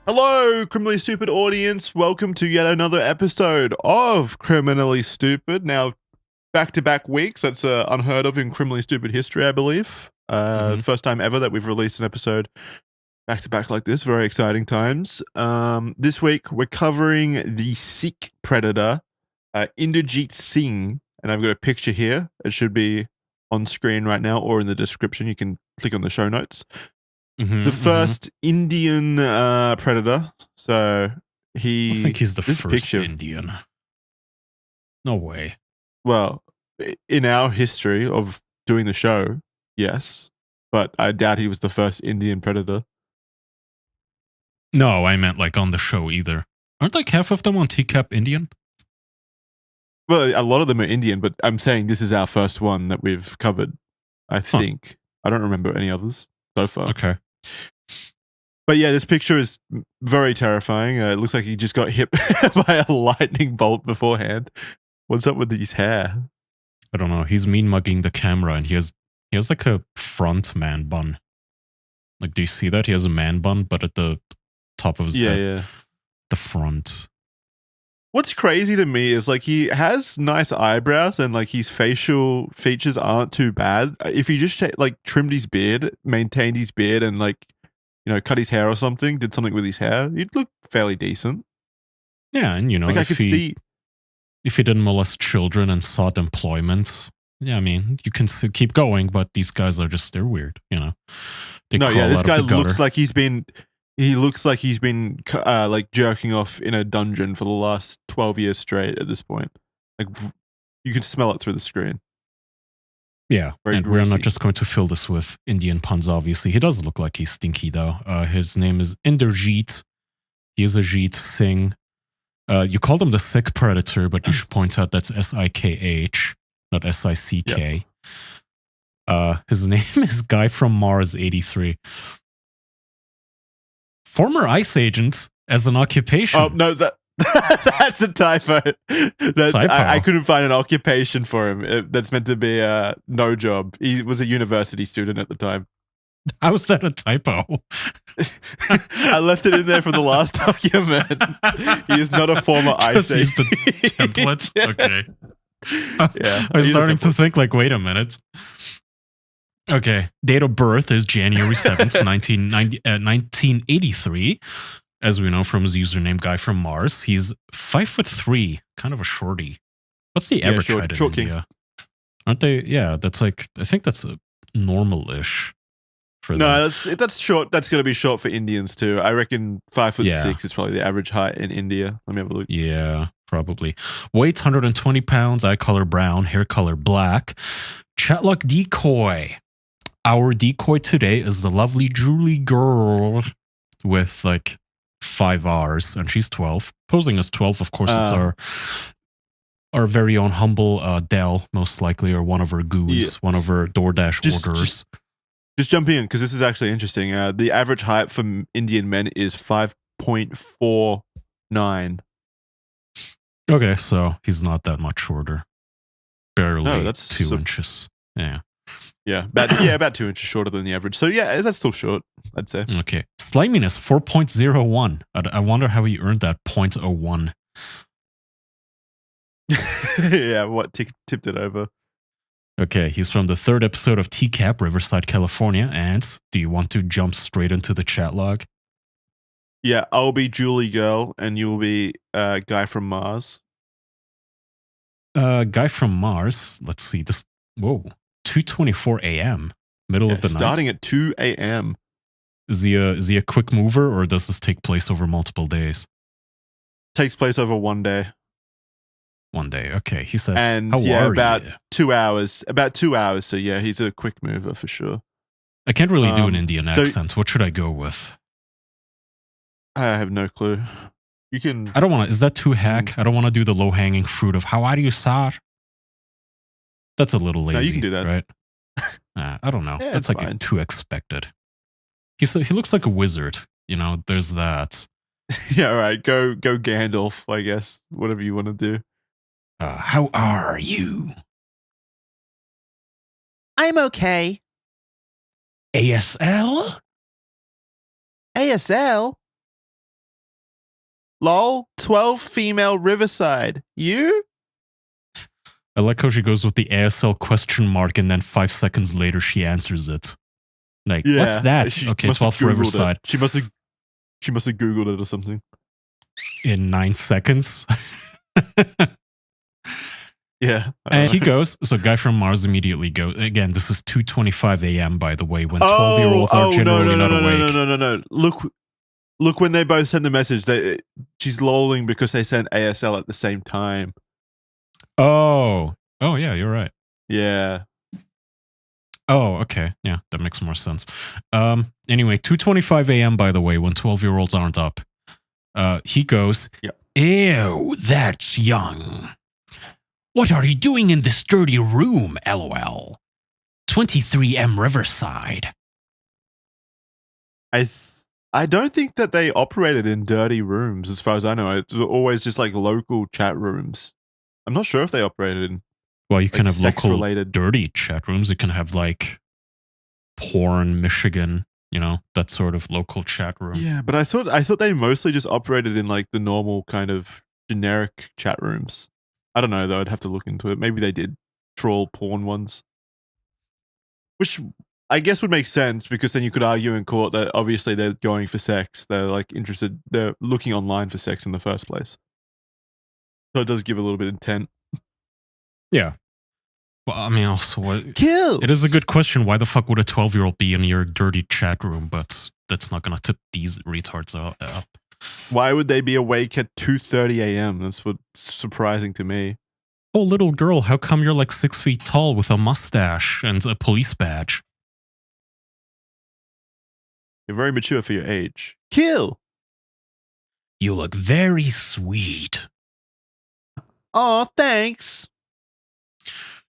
Hello, criminally stupid audience. Welcome to yet another episode of Criminally Stupid. Now, back-to-back weeks. That's unheard of in criminally stupid history, I believe. First time ever that we've released an episode back-to-back like this. Very exciting times. This week, we're covering the Sikh predator, Inderjeet Singh. And I've got a picture here. It should be on screen right now or in the description. You can click on the show notes. The first Indian predator. So I think he's the this first picture, Indian. No way. well, in our history of doing the show, yes, but I doubt he was the first Indian predator. No, I meant like on the show either. Aren't like half of them on TCAP Indian? Well, a lot of them are Indian, but I'm saying this is our first one that we've covered. I think. I don't remember any others so far. Okay. But yeah, this picture is very terrifying. It looks like he just got hit by a lightning bolt beforehand. What's up with his hair? I don't know. He's mean mugging the camera and he has like a front man bun. Like, do you see that? He has a man bun, but at the top of his head. Yeah. The front. What's crazy to me is like he has nice eyebrows and like his facial features aren't too bad. If he just like trimmed his beard, maintained his beard, and like cut his hair or something, did something with his hair, he'd look fairly decent. Yeah, and Like I could see if he didn't molest children and sought employment. Yeah, I mean, you can keep going, but these guys are just, they're weird, They no, crawl yeah, this out guy of the gutter. looks like he's been like jerking off in a dungeon for the last 12 years straight at this point. Like you can smell it through the screen. Yeah, Very and we're greasy. not just going to fill this with Indian puns, obviously. He does look like he's stinky, though. His name is Inderjeet. He is Ajit Singh. You called him the Sikh predator, but you should point out that's Sikh, not Sick. His name is Guy from Mars 83. Former ICE agent as an occupation. Oh, no, that's a typo. I couldn't find an occupation for him. That's meant to be no job. He was a university student at the time. How is that a typo? I left it in there for the last document. He is not a former ICE agent. Use the templates? Okay. Yeah. I was starting to think like, wait a minute. Okay. Date of birth is January 7th, 1983. As we know from his username, Guy from Mars. He's 5'3", kind of a shorty. What's the average height in India? Aren't they? Yeah, that's like, I think that's a normal-ish. No, that's short. That's going to be short for Indians too. I reckon 5'6" is probably the average height in India. Let me have a look. Yeah, probably. Weight 120 pounds, eye color brown, hair color black. Chatlock decoy. Our decoy today is the lovely Julie girl with like 5 R's, and she's 12. Posing as 12, of course, it's our very own humble Dell, most likely, or one of her goons, one of her DoorDash orders. Just jump in because this is actually interesting. The average height for Indian men is 5.49. Okay, so he's not that much shorter. Barely that's 2 inches. Yeah. Yeah, about 2 inches shorter than the average. So yeah, that's still short, I'd say. Okay. Sliminess 4.01. I wonder how he earned that 0.01. Yeah, what tipped it over? Okay, he's from the 3rd episode of TCAP, Riverside, California. And do you want to jump straight into the chat log? Yeah, I'll be Julie Girl, and you'll be Guy from Mars. Guy from Mars. Let's see. This. Whoa, 2:24 a.m. Middle of the night. Starting at 2 a.m. Is he a quick mover, or does this take place over multiple days? Takes place over 1 day. 1 day. Okay. He says, and how are about you? 2 hours. About 2 hours. So yeah, he's a quick mover for sure. I can't really do an Indian accent. What should I go with? I have no clue. You can. I don't want to. Is that too hack? I don't want to do the low hanging fruit of how are you, sir? That's a little lazy. No, you can do that, right? I don't know. Yeah, that's like fine. Too expected. He looks like a wizard. There's that. Yeah, all right. Go Gandalf, I guess. Whatever you want to do. How are you? I'm okay. ASL? ASL? Lol, 12 female Riverside. You? I like how she goes with the ASL question mark and then 5 seconds later she answers it. Like, what's that? She Okay, must have 12 Googled Riverside. it. She must have Googled it or something. In 9 seconds. Yeah. And he goes, so Guy from Mars immediately goes, again, this is 2:25 a.m., by the way, when 12-year-olds are generally not awake. No. Look, when they both send the message, she's lolling because they sent ASL at the same time. Oh, yeah, you're right. Yeah. Oh, okay. Yeah, that makes more sense. Anyway, 2:25 a.m., by the way, when 12-year-olds aren't up. He goes, Yep. Ew, that's young. What are you doing in this dirty room, LOL? 23M Riverside. I don't think that they operated in dirty rooms, as far as I know. It's always just like local chat rooms. I'm not sure if they operated in. Well, you can have local related dirty chat rooms. You can have like porn, Michigan, that sort of local chat room. Yeah, but I thought they mostly just operated in like the normal kind of generic chat rooms. I don't know though. I'd have to look into it. Maybe they did troll porn ones, which I guess would make sense because then you could argue in court that obviously they're going for sex. They're like interested. They're looking online for sex in the first place. So it does give a little bit of intent. Yeah. Well, I mean, also, Kill. It is a good question. Why the fuck would a 12-year-old be in your dirty chat room? But that's not going to tip these retards up. Why would they be awake at 2:30 a.m.? That's what's surprising to me. Oh, little girl, how come you're like 6 feet tall with a mustache and a police badge? You're very mature for your age. Kill. You look very sweet. Oh, thanks.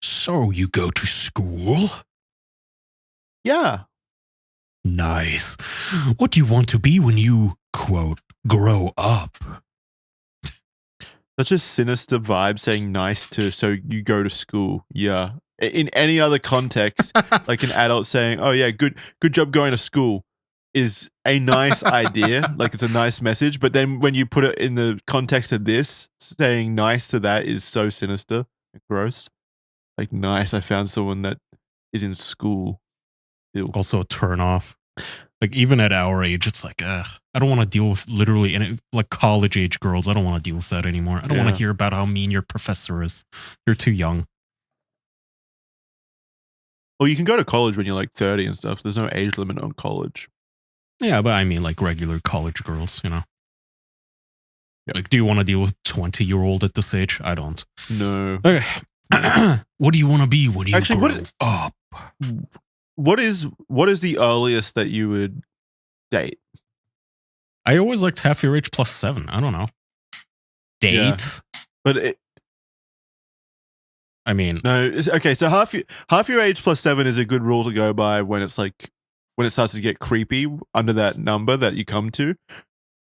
So you go to school? Yeah. Nice. What do you want to be when you, quote, grow up? Such a sinister vibe saying nice to, so you go to school. Yeah. In any other context, like an adult saying, oh yeah, good job going to school is a nice idea. Like it's a nice message. But then when you put it in the context of this, saying nice to that is so sinister and gross. Like nice, I found someone that is in school. Ew. Also a turn off. Like even at our age, it's like, I don't want to deal with literally any like college age girls. I don't want to deal with that anymore. I don't want to hear about how mean your professor is. You're too young. Well, you can go to college when you're like 30 and stuff. There's no age limit on college. Yeah, but I mean like regular college girls, Yep. Like, do you want to deal with 20-year-old at this age? I don't. No. Okay. What do you want to be when you grow up? What is the earliest that you would date? I always liked half your age plus 7. I don't know. Date? Yeah. But I mean, no. Okay, so half your age plus 7 is a good rule to go by when it starts to get creepy under that number that you come to.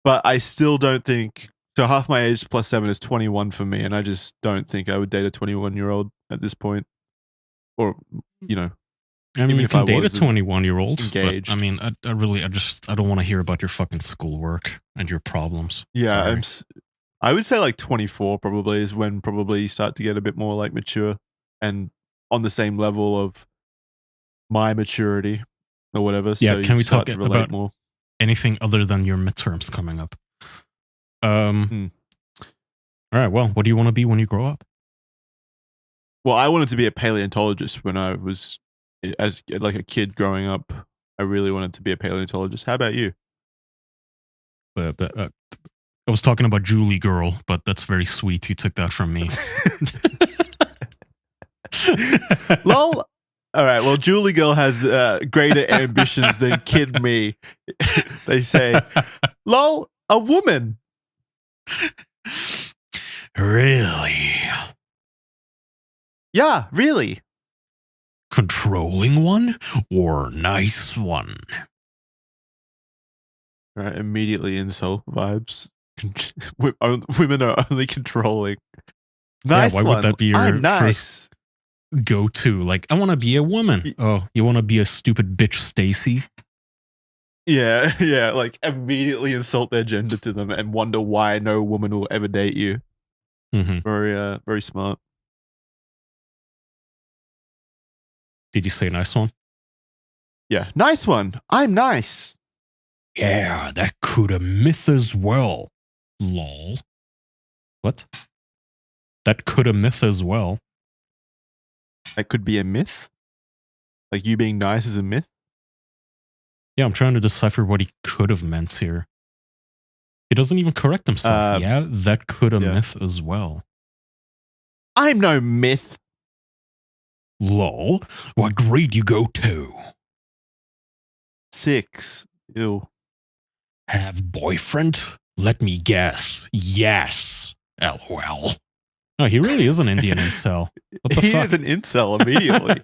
But I still don't think so. Half my age plus 7 is 21 for me, and I just don't think I would date a 21-year-old at this point. Or I mean, you can date a 21-year-old. Engaged. But, I mean, I don't want to hear about your fucking schoolwork and your problems. Yeah, I would say like 24 probably is when probably you start to get a bit more like mature and on the same level of my maturity or whatever. Yeah, so can we talk to relate about more? Anything other than your midterms coming up? All right, well, what do you want to be when you grow up? Well, I wanted to be a paleontologist when I was as like a kid growing up. I really wanted to be a paleontologist. How about you? I was talking about Julie Girl, but that's very sweet. You took that from me. Lol. All right. Well, Julie Girl has greater ambitions than Kid Me. They say, lol, a woman. Really? Yeah, really. Controlling one or nice one? All right. Immediately insult vibes. Women are only controlling. Nice why one. would that be your I'm nice. first go-to? Like, I want to be a woman. Oh, you want to be a stupid bitch, Stacy? Yeah, yeah, like immediately insult their gender to them and wonder why no woman will ever date you. Mm-hmm. Very smart. Did you say nice one? Yeah, nice one. I'm nice. Yeah, that could have myth as well. Lol. What? That could have myth as well. That could be a myth. Like you being nice is a myth. Yeah, I'm trying to decipher what he could have meant here. He doesn't even correct himself. Yeah, that could have myth as well. I'm no myth. Lol. What grade you go to? 6. Ew. Have boyfriend? Let me guess. Yes. LOL. No, he really is an Indian incel. What the He fuck? is an incel immediately.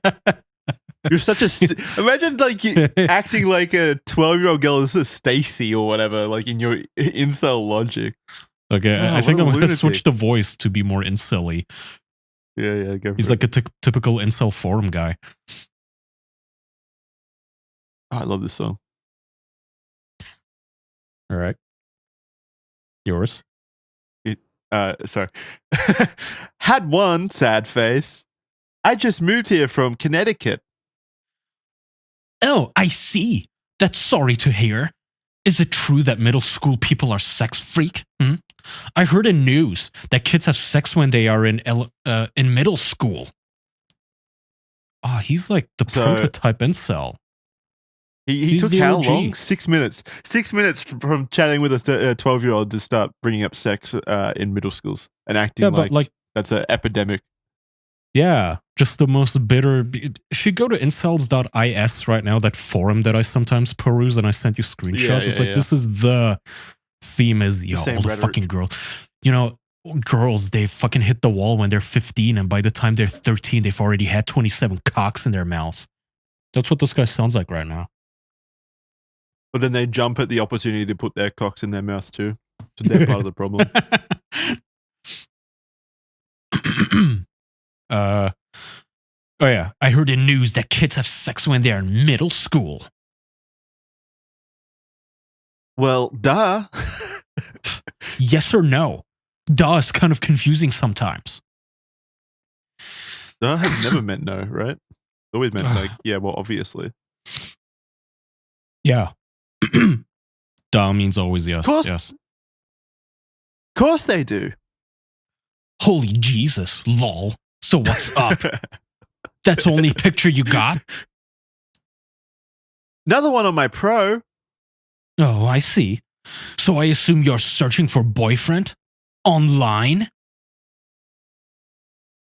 You're such a imagine like you acting like a 12-year-old girl. This is Stacy or whatever. Like in your incel logic. Okay, Oh, I think I'm going to lunatic. switch the voice to be more incel-y. Yeah, go for He's it. like a typical incel forum guy. Oh, I love this song. All right. Yours? Sorry. Had one sad face. I just moved here from Connecticut. Oh, I see. That's sorry to hear. Is it true that middle school people are sex freak? I heard in news that kids have sex when they are in middle school. He's like the prototype incel. He took how long? 6 minutes. 6 minutes from chatting with a 12-year-old to start bringing up sex in middle schools and acting like that's an epidemic. Yeah, just the most bitter. If you go to incels.is right now, that forum that I sometimes peruse and I sent you screenshots, it's like this is the theme is, yo, all the fucking girls. You know, girls, they fucking hit the wall when they're 15 and by the time they're 13, they've already had 27 cocks in their mouths. That's what this guy sounds like right now. But then they jump at the opportunity to put their cocks in their mouths too. So they're part of the problem. Oh yeah, I heard in news that kids have sex when they're in middle school. Well, duh. Yes or no? Duh is kind of confusing sometimes. Duh has never meant no, right? It's always meant like, yeah, well, obviously. Yeah. Duh means always yes. Yes. Of course they do. Holy Jesus, lol. So what's up? That's the only picture you got? Another one on my pro. Oh, I see. So I assume you're searching for boyfriend? Online?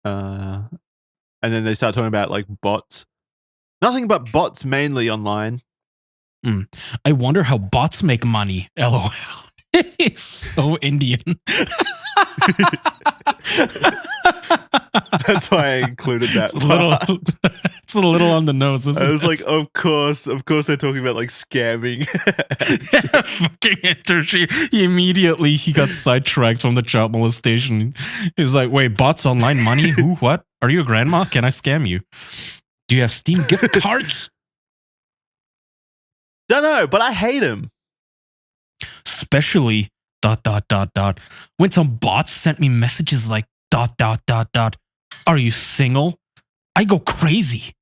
And then they start talking about like bots. Nothing but bots mainly online. I wonder how bots make money. LOL. He's so Indian. That's why I included that. It's a little on the nose. I was like, of course they're talking about like scamming. Fucking internship. He got sidetracked from the child molestation. He's like, wait, bots online money? Who? What? Are you a grandma? Can I scam you? Do you have Steam gift cards? Don't know, but I hate him. Especially ... when some bots sent me messages like ... Are you single? I go crazy.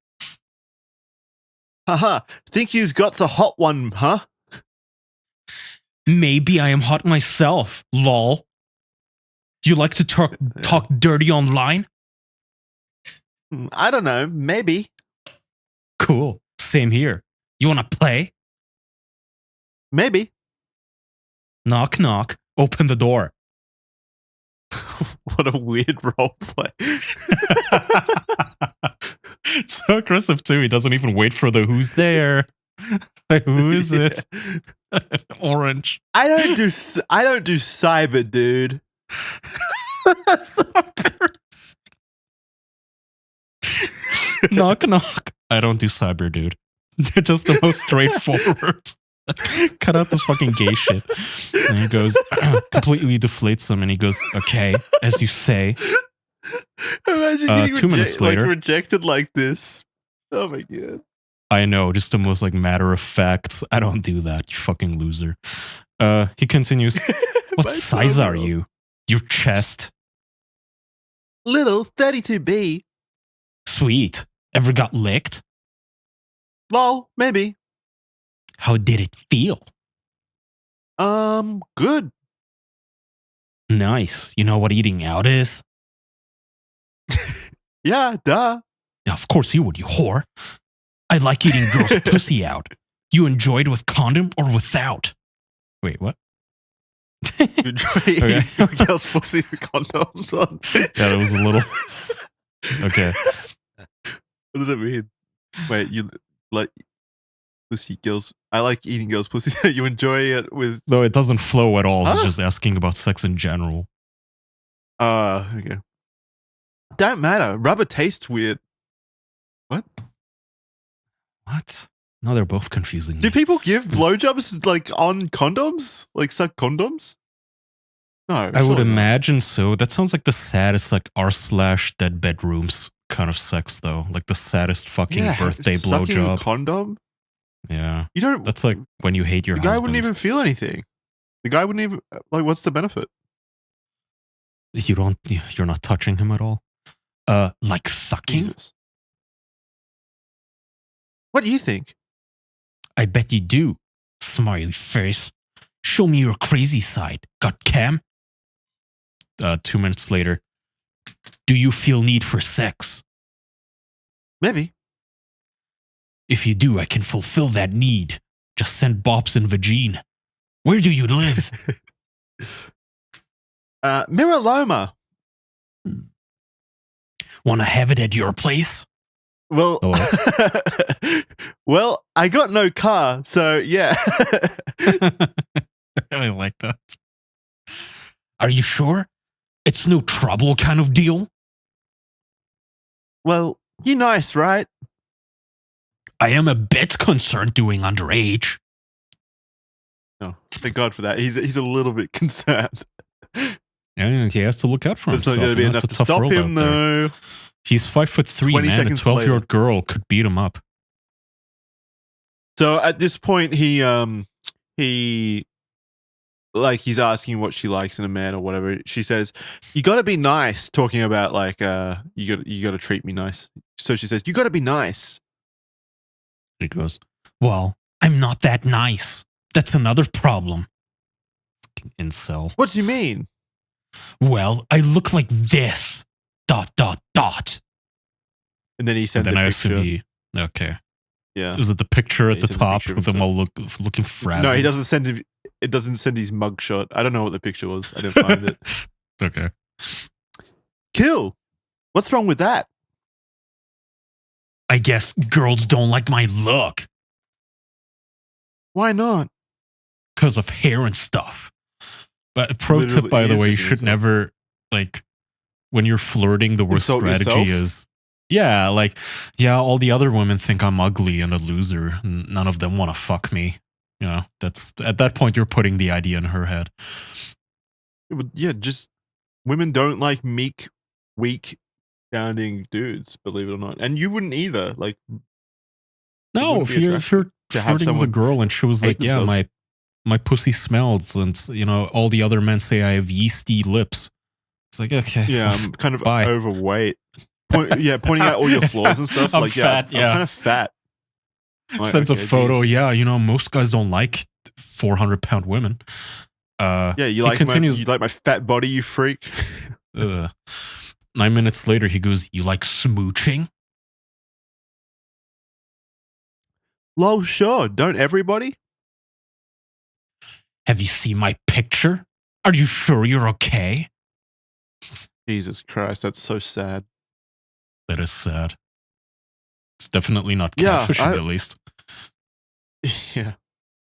Haha, think you's got a hot one, huh? Maybe I am hot myself, lol. You like to talk dirty online? I don't know, maybe. Cool, same here. You wanna play? Maybe. Knock, knock. Open the door. What a weird role play. It's so aggressive too. He doesn't even wait for the who's there. Like, who is it? Orange. I don't do cyber, dude. That's so embarrassing. Knock, knock. I don't do cyber, dude. They're just the most straightforward. Cut out this fucking gay shit. And he goes, completely deflates him, and he goes, okay, as you say. Imagine getting 2 minutes later, rejected like this. Oh my god. I know, just the most like matter of facts. I don't do that, you fucking loser. He continues. What My size are 12-year-old. you? Your chest. Little 32B. Sweet. Ever got licked? Lol, maybe. How did it feel? Good. Nice. You know what eating out is? Yeah, duh. Yeah, of course you would, you whore. I like eating girls' pussy out. You enjoyed with condom or without? Wait, what? You try eating your girl's pussy with condoms on. Yeah, that was a little. Okay. What does that mean? Wait, you like pussy girls? I like eating girls' pussy. You enjoy it with. No, it doesn't flow at all. He's Huh? just asking about sex in general. Okay. Don't matter. Rubber tastes weird. What? What? No, they're both confusing me. Do people give blowjobs like on condoms? Like suck condoms? No, I would surely not. imagine so. That sounds like the saddest, like r/dead bedrooms kind of sex, though. Like the saddest fucking birthday sucking a blowjob. condom. Yeah, You don't. that's like when you hate your The guy husband. wouldn't even feel anything. The guy wouldn't even like. What's the benefit? You're not touching him at all. Like sucking. Jesus. What do you think? I bet you do. Smiley face. Show me your crazy side. Got cam? 2 minutes later. Do you feel need for sex? Maybe. If you do, I can fulfill that need. Just send bops and vagine. Where do you live? Miraloma. Wanna have it at your place? Well, well, I got no car, so yeah. I like that. Are you sure? It's no trouble kind of deal? Well, you're nice, right? I am a bit concerned doing underage. No, thank God for that. He's a little bit concerned. And he has to look out for It's himself. not going to be You know, enough it's a to tough stop world him, out there. though. He's 5'3", 20 man. A seconds 12-year-old later. girl could beat him up. So at this point, he like he's asking what she likes in a man or whatever. She says, "You got to be nice." Talking about like you got to treat me nice. So she says, "You got to be nice." He goes, well, I'm not that nice. That's another problem. Fucking incel. What do you mean? Well, I look like this. ... And then he And sent then a I picture. assume he... Okay. Yeah. Is it the picture Yeah, at he the sent a top picture of with them himself. all looking frazzled? No, he doesn't send it. It doesn't send his mugshot. I don't know what the picture was. I didn't find it. Okay. Kill. What's wrong with that? I guess girls don't like my look Why not? because of hair and stuff. But a pro Literally, tip, by he the is way, you just an should insult. never, like, when you're flirting, the worst Insult strategy yourself? is, yeah, like, yeah, all the other women think I'm ugly and a loser. And none of them want to fuck me. You know, that's at that point, you're putting the idea in her head. Yeah, just women don't like meek, weak sounding dudes, believe it or not. And you wouldn't either. Like, No, wouldn't if be you're attractive to have flirting with a someone girl and she was hate like, yeah, themselves. my pussy smells, and you know, all the other men say I have yeasty lips. It's like, okay, Yeah, I'm kind of bye. overweight. Pointing out all your flaws and stuff. I'm like, fat, I'm kind of fat. Like, Sends a okay, photo. geez. Yeah, you know, most guys don't like 400-pound women. Yeah, you he like continues, my fat body, you freak. 9 minutes later, he goes, you like smooching? Lol, sure. Don't everybody? Have you seen my picture? Are you sure you're okay? Jesus Christ, that's so sad. That is sad. It's definitely not Yeah, catfishing, at least. Yeah.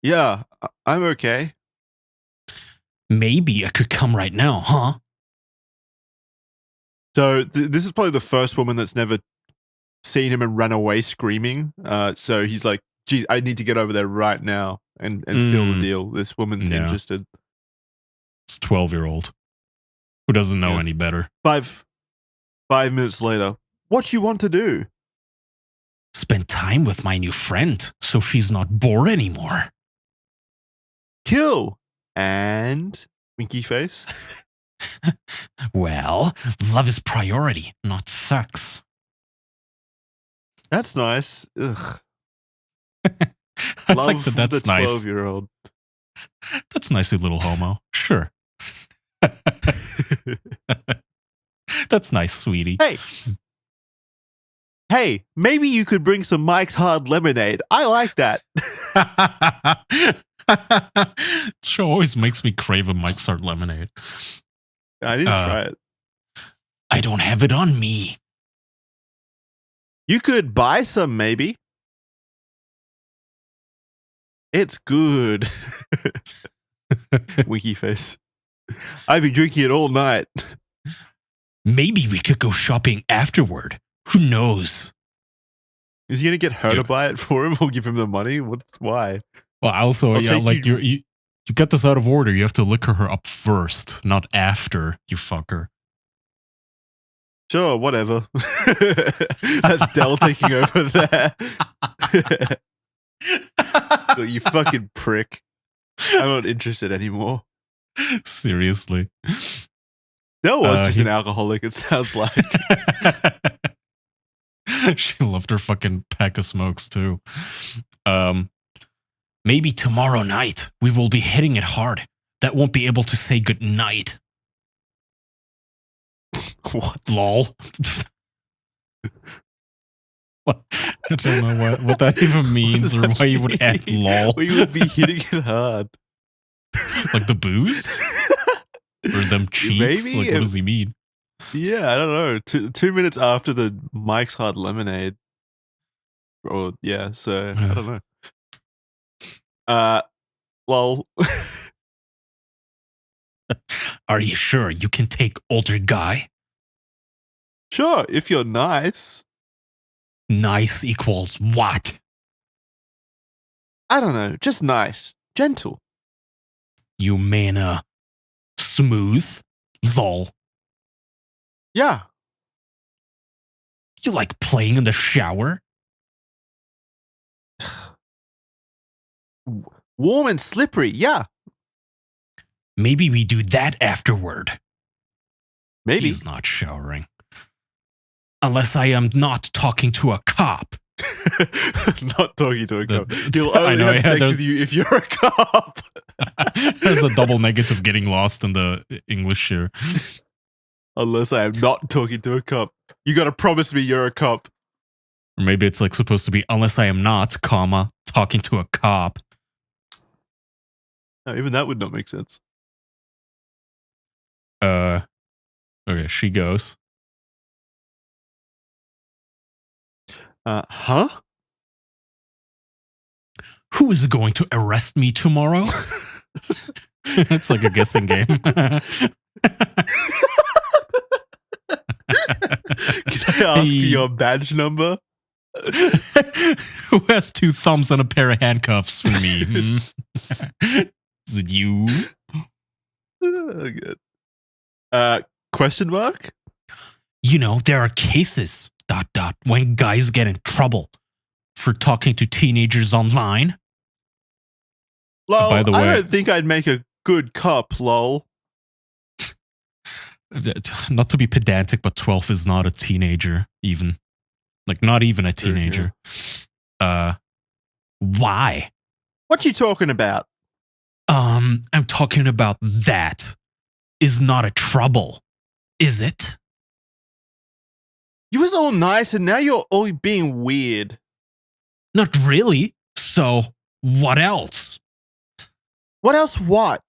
Yeah, I'm okay. Maybe I could come right now, huh? So this is probably the first woman that's never seen him and run away screaming. So he's like, geez, I need to get over there right now and seal the deal. This woman's interested. It's 12-year-old who doesn't know any better. 5 minutes later, what you want to do? Spend time with my new friend so she's not bored anymore. Kill. And winky face. Well, love is priority, not sex. That's nice. Ugh. I Love like that. That's the nice. 12-year-old. That's nice, you little homo. Sure. That's nice, sweetie. Hey, maybe you could bring some Mike's Hard Lemonade. I like that. Show always makes me crave a Mike's Hard Lemonade. I didn't try it. I don't have it on me. You could buy some, maybe. It's good. Winky face. I've been drinking it all night. Maybe we could go shopping afterward. Who knows? Is he gonna get her to buy it for him or give him the money? Why? Well, also, I'll yeah, take like you get this out of order. You have to liquor her up first, not after, you fucker. Sure, whatever. That's Dell taking over there. You fucking prick. I'm not interested anymore. Seriously. Dell was just an alcoholic, it sounds like. She loved her fucking pack of smokes too. Maybe tomorrow night we will be hitting it hard. That won't be able to say good night. What? Lol. What? I don't know what that even means or why you would add lol. We would be hitting it hard. Like the booze? Or them cheeks? Maybe like, what does he mean? Yeah, I don't know. 2 minutes after the Mike's Hard Lemonade. Or, yeah, so, I don't know. Lol. Are you sure you can take older guy? Sure, if you're nice. Nice equals what? I don't know, just nice. Gentle. You mean, smooth? Lol. Yeah. You like playing in the shower? Warm and slippery, yeah. Maybe we do that afterward. Maybe. He's not showering. Unless I am not talking to a cop. Not talking to a cop. He'll only have sex with you if you're a cop. There's a double negative getting lost in the English here. Unless I am not talking to a cop. You gotta promise me you're a cop. Or maybe it's like supposed to be, unless I am not, comma, talking to a cop. No, even that would not make sense. Okay, she goes. Huh? Who is going to arrest me tomorrow? It's like a guessing game. Can I ask your badge number? Who has 2 thumbs and a pair of handcuffs for me? Is it you? Oh, good. Question mark? You know, there are cases, ... when guys get in trouble for talking to teenagers online. Lol, by the way, I don't think I'd make a good cop, lol. Not to be pedantic, but 12 is not a teenager, even. Like, not even a teenager. Why? What you talking about? I'm talking about that is not a trouble, is it? You was all nice and now you're all being weird. Not really. So, what else? What else what?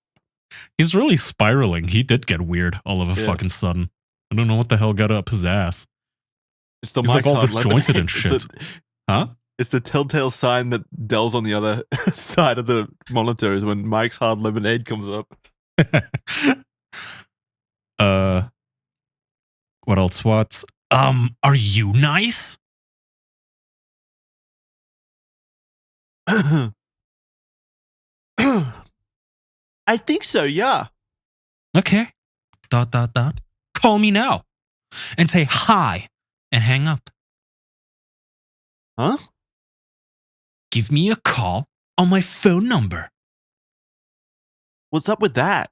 He's really spiraling. He did get weird all of a fucking sudden. I don't know what the hell got up his ass. It's the He's like all disjointed and shit. Huh? It's the telltale sign that Dell's on the other side of the monitor is when Mike's Hard Lemonade comes up. What else? What? Are you nice? I think so, yeah. Okay. ... Call me now and say hi and hang up. Huh? Give me a call on my phone number. What's up with that?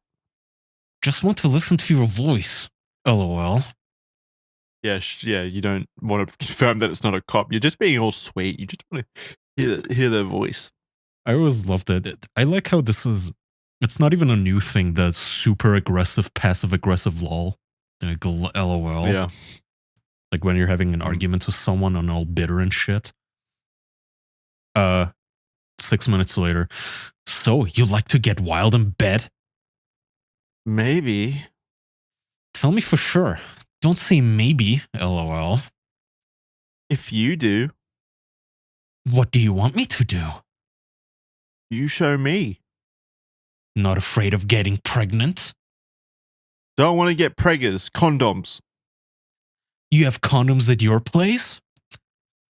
Just want to listen to your voice. LOL. Yeah, you don't want to confirm that it's not a cop. You're just being all sweet. You just want to hear their voice. I always loved it. I like how this is, it's not even a new thing, the super aggressive, passive aggressive lol. Like LOL. Yeah. Like when you're having an argument with someone and all bitter and shit. 6 minutes later. So, you like to get wild in bed? Maybe. Tell me for sure. Don't say maybe, LOL. If you do, What do you want me to do? you show me. Not afraid of getting pregnant? Don't want to get preggers. Condoms. You have condoms at your place?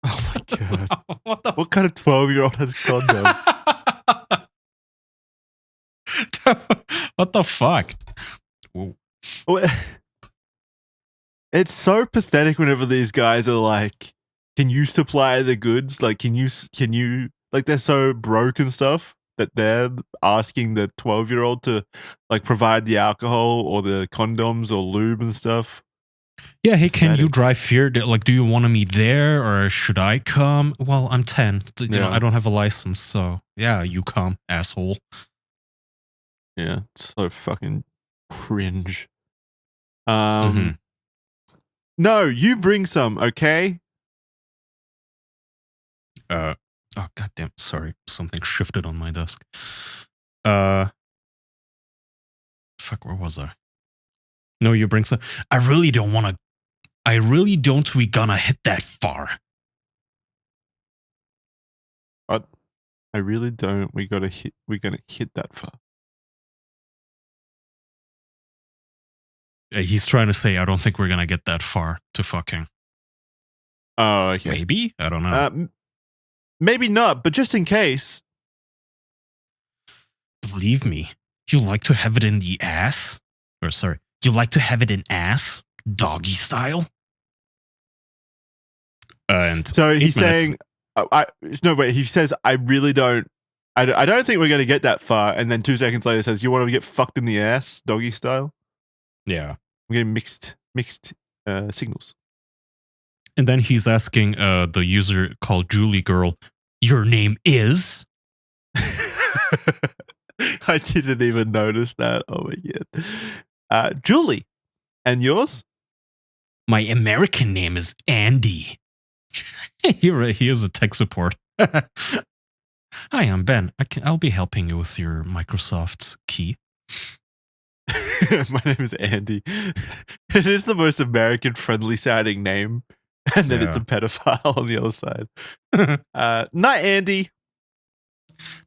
Oh my God. What What kind of 12-year-old has condoms? What the fuck? It's so pathetic whenever these guys are like, can you supply the goods? Like, can you, like, they're so broke and stuff that they're asking the 12-year-old to, like, provide the alcohol or the condoms or lube and stuff. Yeah, hey, can you drive here? Like, do you want me there or should I come? Well, I'm 10. You know, I don't have a license, so yeah, you come, asshole. Yeah, it's so fucking cringe. No, you bring some, okay? Oh, goddamn. Sorry. Something shifted on my desk. Fuck, where was I? No, you bring some. I really don't we gonna hit that far. But I really don't. We're gonna hit that far. He's trying to say, I don't think we're gonna get that far to fucking. Oh, okay. Maybe? I don't know. Maybe not, but just in case. Believe me, you like to have it in the ass? Or sorry, you like to have it in ass? Doggy style? And so he's saying, he says, I really don't, I don't think we're going to get that far. And then 2 seconds later says, you want to get fucked in the ass, doggy style? Yeah. I'm getting mixed signals. And then he's asking the user called Julie Girl, your name is? I didn't even notice that. Oh my God. Julie. And yours? My American name is Andy. He is a tech support. Hi, I'm Ben. I'll be helping you with your Microsoft key. My name is Andy. It is the most American-friendly sounding name. And then it's a pedophile on the other side. Night, Andy.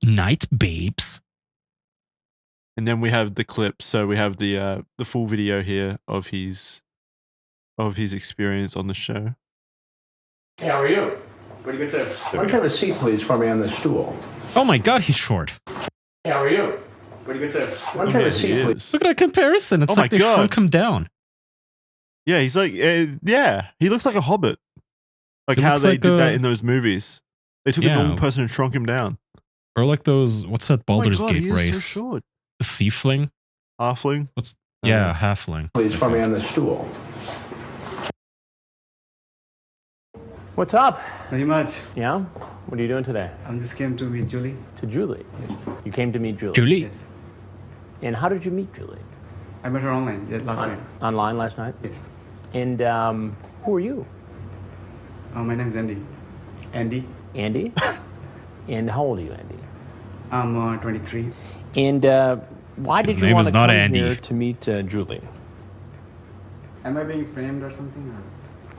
Night, babes. And then we have the clip. So we have the full video here of his experience on the show. Hey, how are you? What do you say? Why don't you have a seat, please, for me on the stool? Oh my God, he's short. Hey, how are you? What do you say? Why don't you have a seat, please? Look at that comparison. It's like they shrunk him down. Yeah, he's like, he looks like a hobbit. Like how they did that in those movies. They took a normal person and shrunk him down. Or like those, what's that Baldur's Gate race? So short. Thiefling? Halfling? Halfling. Please, for me on the stool. What's up? Not much. Yeah? What are you doing today? I just came to meet Julie. To Julie? Yes. You came to meet Julie? Julie? Yes. And how did you meet Julie? I met her online last night. Online last night? Yes. And who are you? My name is Andy. Andy? Andy? And how old are you, Andy? I'm 23. And why did you want to come here to meet Julie? Am I being framed or something? Or?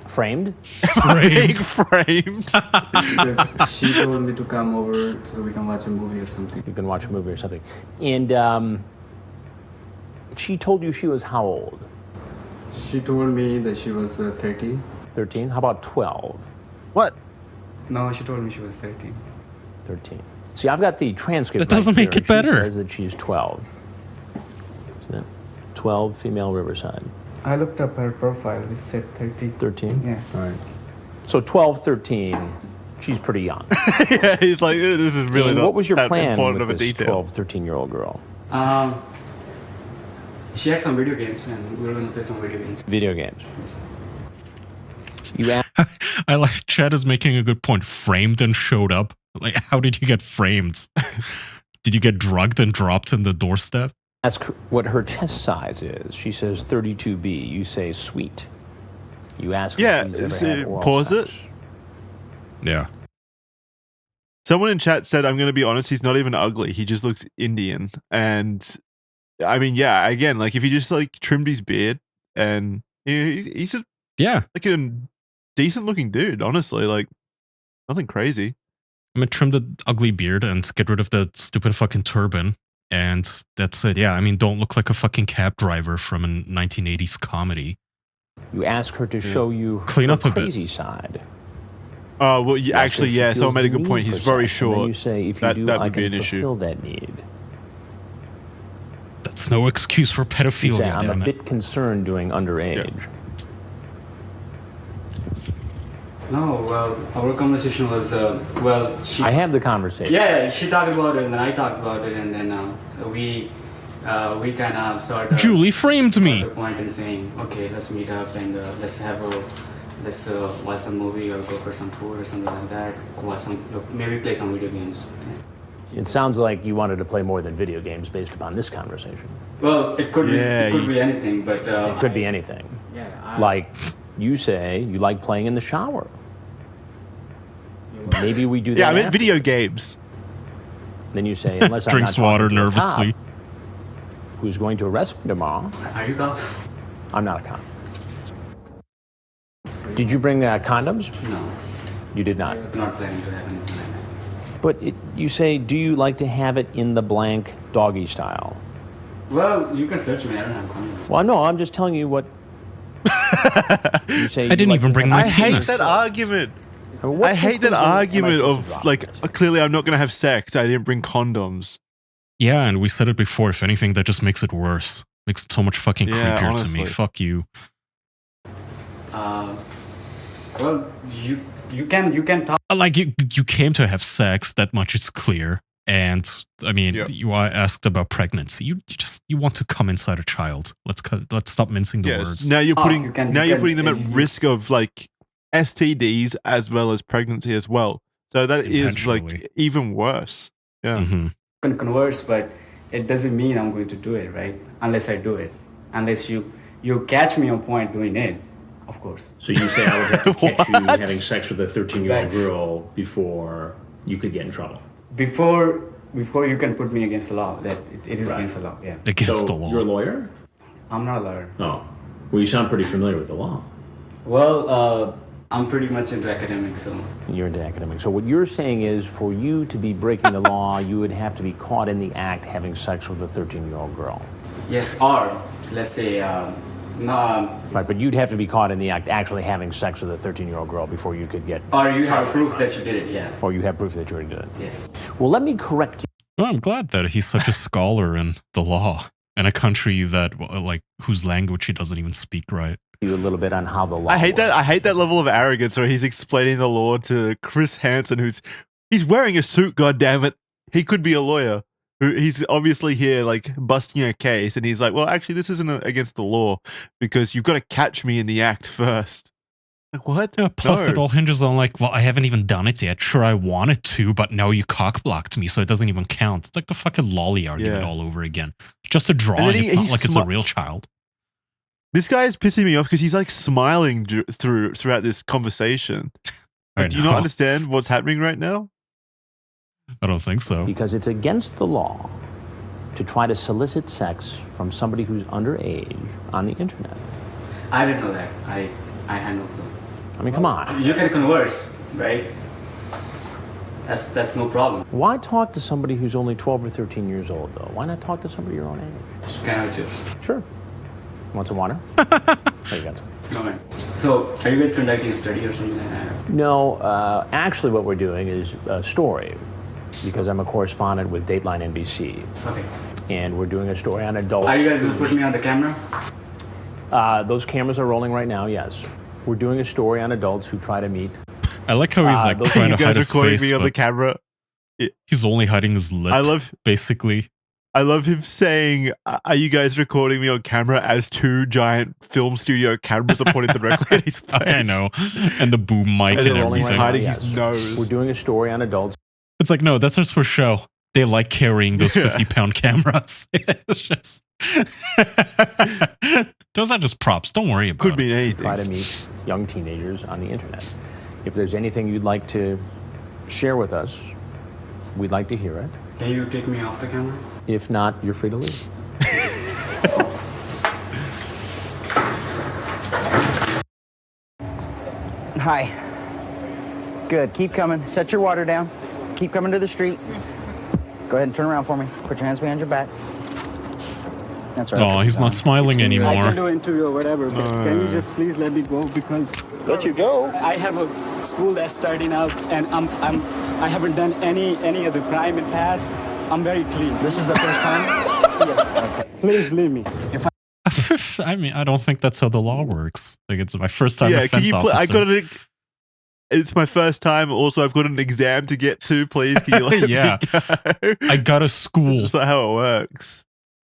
Framed? Framed. Because she told me to come over so we can watch a movie or something. You can watch a movie or something. And she told you she was how old? She told me that she was 13. 13? How about 12? What? No, she told me she was 13. 13. See, I've got the transcript. That doesn't make it better. She says that she's 12. See that? 12, female Riverside. I looked up her profile. It said 13. 13? Yeah. All right. So 12, 13. She's pretty young. Yeah, he's like, this is really And not what was your that plan important with of a this detail. 12, 13-year-old girl? She had some video games, and we were gonna play some video games. Video games. Yes. You asked I like Chad is making a good point. Framed and showed up. Like, how did you get framed? Did you get drugged and dropped in the doorstep? her what her chest size is. She says 32B. You say sweet. You ask her Yeah, if she's ever so had oral pause sex. it. Yeah. Someone in chat said, I'm going to be honest, he's not even ugly. He just looks Indian. And I mean, yeah, again, like if he just like trimmed his beard and he's a, Yeah. like a decent looking dude, honestly, like nothing crazy. I'm gonna trim the ugly beard and get rid of the stupid fucking turban. And that's it. Yeah. I mean, don't look like a fucking cab driver from a 1980s comedy. You ask her to show you Clean her up a bit. crazy side. Oh, well, You ask her actually, if she yeah, someone feels made a the good point. need He's for very sex, and then short. you say, if you That- do, that I would be can an issue. fulfill that need. That's no excuse for You pedophilia, say, I'm damn a it. bit concerned doing underage. No, well, our conversation was, she... I have the conversation. Yeah, she talked about it, and then I talked about it, and then we kind of sort of... Julie framed me. The point in saying, okay, let's meet up and let's watch some movie or go for some food or something like that. Maybe play some video games. It sounds like you wanted to play more than video games based upon this conversation. Well, it could Yeah, be anything, but It could be anything. Yeah, Like, you say you like playing in the shower. Maybe we do that. Yeah, I mean, after. video games. Then you say, unless I'm Drinks not water talking to a nervously. cop who's going to arrest me tomorrow. Are you cop? I'm not a cop. Did you bring condoms? No, You did not. I was not planning to have anything like that. But you say, do you like to have it in the blank doggy style? Well, you can search me. I don't have condoms. Well, no, I'm just telling you what. You say I didn't even bring my I hate penis. that argument. What I hate that conclusion am I argument supposed of to draw like, from this? clearly I'm not going to have sex. I didn't bring condoms. Yeah, and we said it before. If anything, that just makes it worse. Makes it so much fucking Yeah, creepier to honestly. me. Fuck you. Well, you can talk. Like you came to have sex. That much is clear. And I mean, Yep. you are asked about pregnancy. You want to come inside a child. Let's stop mincing the Yes. words. Now you're Oh, putting you can- now you you're can- putting them at you- risk of like STDs as well as pregnancy as well. So that is Intentionally. like even worse. Yeah. Hmm. Can converse, but it doesn't mean I'm going to do it, right? Unless I do it. Unless you catch me on point doing it, of course. So you say I would have to catch you What? having sex with a 13-year-old Right. girl before you could get in trouble. Before you can put me against the law, that it is Right. against the law. Yeah, Against the law. you're a lawyer? I'm not a lawyer. Oh. Well, you sound pretty familiar with the law. Well, I'm pretty much into academics, so You're into academics. So what you're saying is, for you to be breaking the law, you would have to be caught in the act having sex with a 13-year-old girl. yes. Or let's say, no, Right, but you'd have to be caught in the act actually having sex with a 13-year-old girl before you could get, or you have proof that you did it. Yeah. or you have proof that you already did it. Yes. Well, let me correct you. Well, I'm glad that he's such a scholar in the law in a country that like whose language he doesn't even speak right. A little bit on how the law I hate that. works. I hate that level of arrogance where he's explaining the law to Chris Hansen, he's wearing a suit. God damn it, he could be a lawyer. He's obviously here like busting a case, and he's like, "Well, actually, this isn't against the law because you've got to catch me in the act first." Like what? Yeah, plus No. it all hinges on like, well, I haven't even done it yet. Sure, I wanted to, but no, you cock-blocked me, so it doesn't even count. It's like the fucking lolly argument Yeah. all over again. Just a drawing. then It's not he's like it's a real child. This guy is pissing me off because he's like smiling throughout this conversation. I Do you not know. understand what's happening right now? I don't think so. Because it's against the law to try to solicit sex from somebody who's underage on the internet. I didn't know that. I had no clue. I mean, come on. You can converse, right? That's no problem. Why talk to somebody who's only 12 or 13 years old, though? Why not talk to somebody your own age? Can I have chips? Sure. Want some water? There you go. No man. So, are you guys conducting a study or something like that? No, actually, what we're doing is a story, because I'm a correspondent with Dateline NBC, Okay. and we're doing a story on adults. Are you guys gonna put me on the camera? Those cameras are rolling right now, yes. We're doing a story on adults who try to meet I like how he's like those- trying You to hide guys his recording face, me on the but camera. he's only hiding his lip. Basically. I love him saying, "Are you guys recording me on camera?" as two giant film studio cameras are pointed directly at his face. I know, and the boom mic Is and it rolling everything. right now? Hiding his Yes. nose. We're doing a story on adults. It's like, no, that's just for show. They like carrying those Yeah. 50-pound cameras. It's just those are just props. Don't worry about Could it. be anything. Try to meet young teenagers on the internet. If there's anything you'd like to share with us, we'd like to hear it. Can you take me off the camera? If not, you're free to leave. Hi. Good. Keep coming. Set your water down. Keep coming to the street. Go ahead and turn around for me. Put your hands behind your back. That's right. Oh, he's not smiling I can anymore. do interview or whatever, but can you just please let me go because Let you go. I have a school that's starting out and I haven't done any other crime in past. I'm very clean. This is the first time? Yes. Okay. Please leave me. If I mean, I don't think that's how the law works. Like, it's my first time Yeah, defense can you? officer. I got it. It's my first time. Also, I've got an exam to get to. Please, can you let Yeah. me go? I got a school. That's not how it works.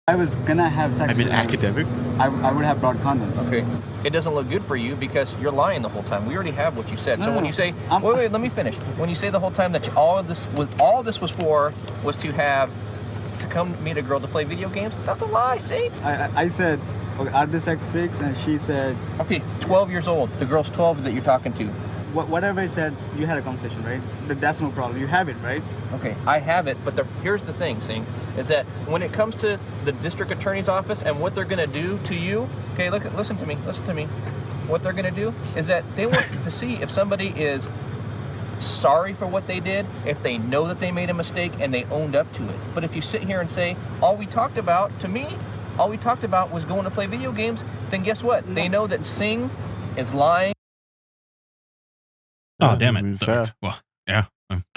I was gonna have sex I mean, with her, academic. I would have brought condoms. Okay. It doesn't look good for you because you're lying the whole time. We already have what you said. So No, when no, you say, I'm- wait, let me finish. When you say the whole time that all this was for was to come meet a girl to play video games, that's a lie. See? I said, okay, are the sex pics? And she said, Okay, 12 years old. The girl's 12 that you're talking to. whatever I said, you had a conversation, right? That's no problem. You have it, right? Okay, I have it, but here's the thing, Singh, is that when it comes to the district attorney's office and what they're gonna do to you, okay, listen to me. What they're gonna do is that they want to see if somebody is sorry for what they did, if they know that they made a mistake and they owned up to it. But if you sit here and say, all we talked about was going to play video games, then guess what? They know that Singh is lying. Oh, damn it. Fair. Well, yeah,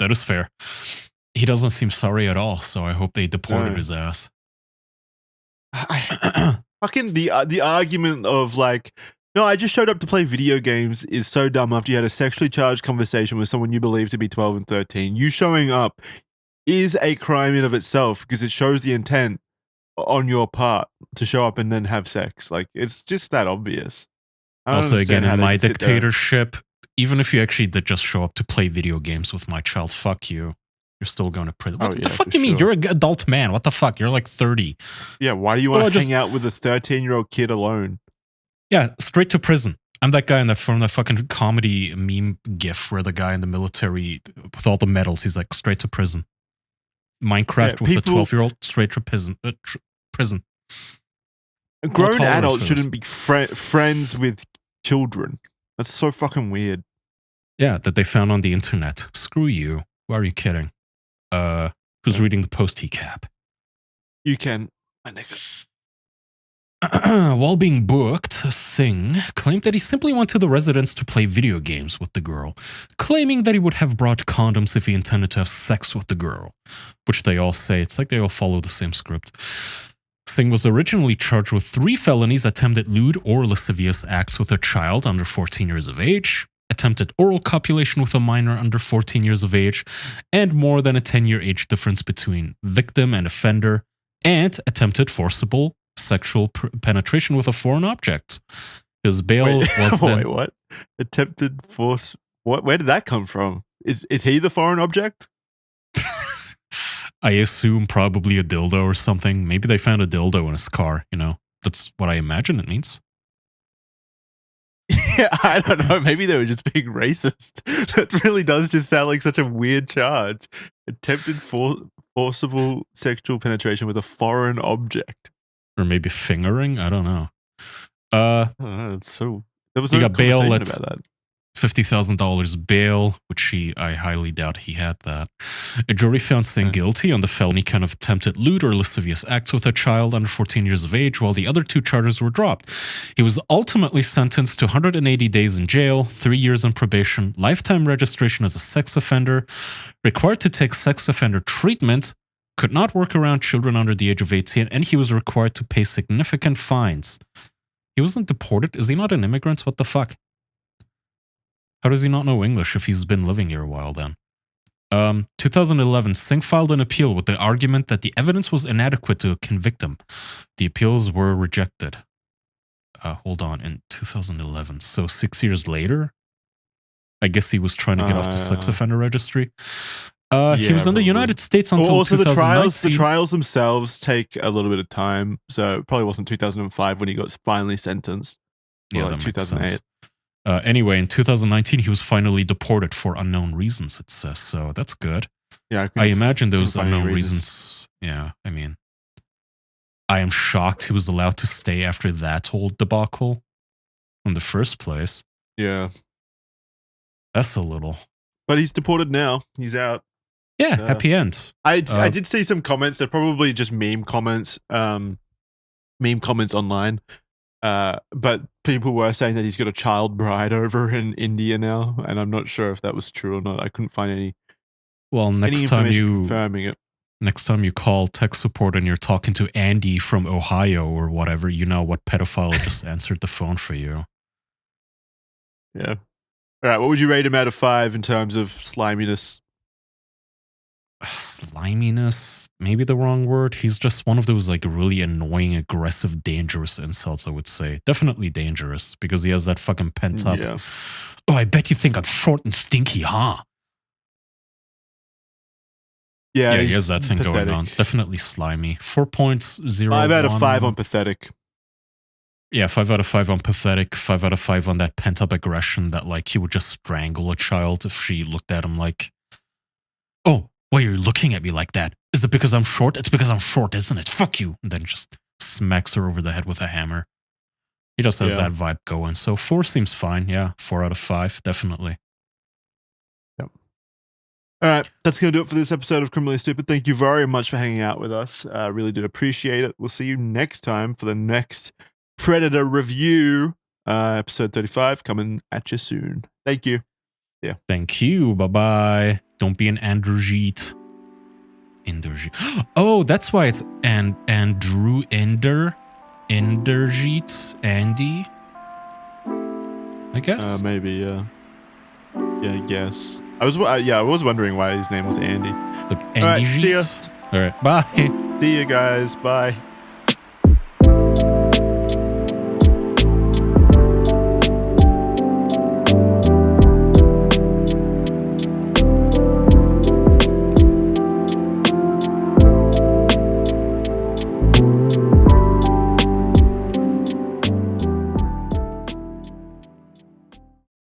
that is fair. He doesn't seem sorry at all, so I hope they deported No. his ass. Fucking the argument of like, no, I just showed up to play video games is so dumb after you had a sexually charged conversation with someone you believe to be 12 and 13. You showing up is a crime in of itself because it shows the intent on your part to show up and then have sex. Like, it's just that obvious. I don't Also, understand again, how in they my sit there. dictatorship, even if you actually did just show up to play video games with my child, fuck you. You're still going to prison. What Oh, the yeah, fuck for you mean? sure. You're an adult man. What the fuck? You're like 30. Yeah, why do you want Well, to just- hang out with a 13-year-old kid alone? Yeah, straight to prison. I'm that guy from the fucking comedy meme gif where the guy in the military with all the medals, he's like, straight to prison. Minecraft Yeah, with a people- 12-year-old, straight to prison. Prison. Grown tolerance adults for this. shouldn't be friends with children. That's so fucking weird. Yeah, that they found on the internet. Screw you. Who are you kidding? Who's reading the post cap? You can. My nigga. While being booked, Singh claimed that he simply went to the residence to play video games with the girl, claiming that he would have brought condoms if he intended to have sex with the girl, which they all say. It's like they all follow the same script. Singh was originally charged with 3 felonies: attempted lewd or lascivious acts with a child under 14 years of age, attempted oral copulation with a minor under 14 years of age, and more than a 10-year age difference between victim and offender, and attempted forcible sexual penetration with a foreign object. His bail Wait, was then... wait, what? Attempted force. What? Where did that come from? Is he the foreign object? I assume probably a dildo or something. Maybe they found a dildo in his car, you know. That's what I imagine it means. Yeah, I don't know. Maybe they were just being racist. That really does just sound like such a weird charge. Attempted forcible sexual penetration with a foreign object. Or maybe fingering, I don't know. I don't know. It's so. There was He no got bail conversation at- about that. $50,000 bail, which I highly doubt he had that. A jury found Singh guilty on the felony count of attempted lewd or lascivious acts with a child under 14 years of age, while the other 2 charges were dropped. He was ultimately sentenced to 180 days in jail, 3 years in probation, lifetime registration as a sex offender, required to take sex offender treatment, could not work around children under the age of 18, and he was required to pay significant fines. He wasn't deported? Is he not an immigrant? What the fuck? How does he not know English if he's been living here a while then? 2011, Singh filed an appeal with the argument that the evidence was inadequate to convict him. The appeals were rejected. Hold on, in 2011, so 6 years later? I guess he was trying to get off the sex offender registry. He was in the United States until also 2019. the trials themselves take a little bit of time, so it probably wasn't 2005 when he got finally sentenced. Yeah, like that makes 2008. sense. Anyway, in 2019, he was finally deported for unknown reasons, it says. So that's good. Yeah, I imagine those couldn't find any unknown reasons. Yeah, I mean, I am shocked he was allowed to stay after that whole debacle in the first place. Yeah, That's a little. but he's deported now. He's out. Yeah, happy end. I did see some comments. They're probably just meme comments online. But people were saying that he's got a child bride over in India now, and I'm not sure if that was true or not. I couldn't find any. Well, any information confirming it. Next time you call tech support and you're talking to Andy from Ohio or whatever, you know what pedophile just answered the phone for you. Yeah. All right. What would you rate him out of 5 in terms of sliminess? Sliminess, maybe the wrong word. He's just one of those like really annoying, aggressive, dangerous insults, I would say. Definitely dangerous because he has that fucking pent up. Yeah. Oh, I bet you think I'm short and stinky, huh? Yeah, he has that thing pathetic. going on. Definitely slimy. 4.0. 5 out of 5 on pathetic. Yeah, 5 out of 5 on pathetic. 5 out of 5 on that pent up aggression that like he would just strangle a child if she looked at him like, oh, why are you looking at me like that? Is it because I'm short? It's because I'm short, isn't it? Fuck you. And then just smacks her over the head with a hammer. He just has that vibe going. So 4 seems fine. Yeah, 4 out of 5, definitely. Yep. All right, that's going to do it for this episode of Criminally Stupid. Thank you very much for hanging out with us. I really do appreciate it. We'll see you next time for the next Predator review, episode 35, coming at you soon. Thank you. Yeah. Thank you. Bye-bye. Don't be an Androgyte. Oh, that's why it's Andrew Endergyte Andy. I guess. Maybe, yeah. Yeah, I guess. I was wondering why his name was Andy. Look, Andy. All right, see ya. All right, bye. See you guys. Bye.